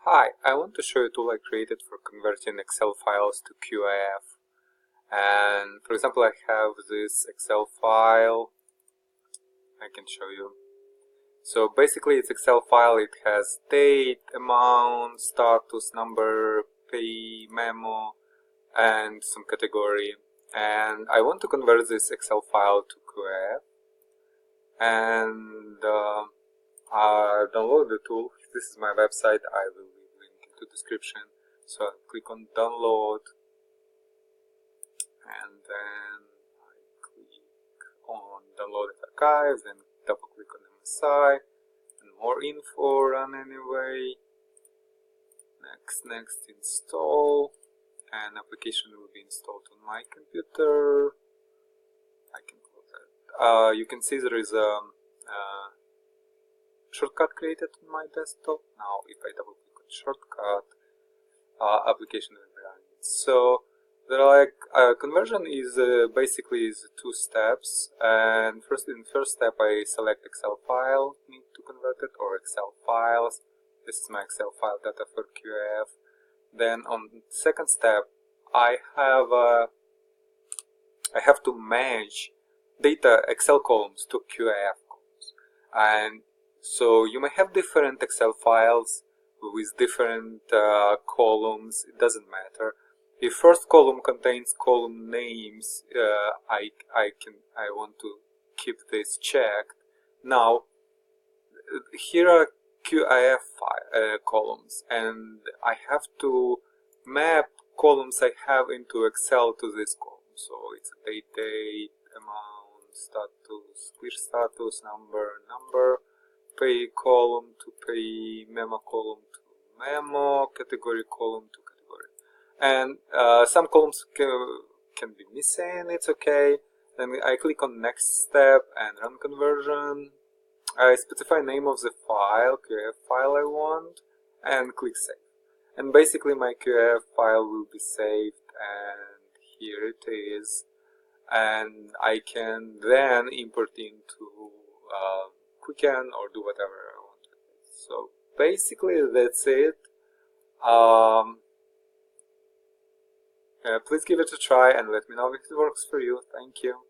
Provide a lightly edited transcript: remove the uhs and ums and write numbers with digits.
Hi, I want to show you a tool I created for converting Excel files to QAF. And for example, I have this Excel file. I can show you. So basically it's Excel file. It has date, amount, status, number, pay, memo, and some category. And I want to convert this Excel file to QAF. And download the tool. This is my website. I will leave link in the description. So I click on download, and then I click on downloaded archive, then double click on MSI, and more info run anyway. Next, install, and application will be installed on my computer. I can close that. You can see there is a shortcut created on my desktop. Now if I double click on shortcut, application will be running. So the conversion is basically two steps, and in the first step I select Excel file, need to convert it, or Excel files. This is my Excel file data for QAF. Then on the second step I have to match data Excel columns to QAF columns. And so you may have different Excel files with different columns. It doesn't matter. If first column contains column names, I want to keep this checked. Now here are QAF columns, and I have to map columns I have into Excel to this column. So it's a date, amount, status, clear status, number, pay column to pay, memo column to memo, category column to category. And some columns can be missing, it's okay. Then I click on next step and run conversion. I specify name of the file, QAF file I want, and click save. And basically my QAF file will be saved, and here it is. And I can then import into Quicken or do whatever I want with it. So basically that's it. Please give it a try and let me know if it works for you. Thank you.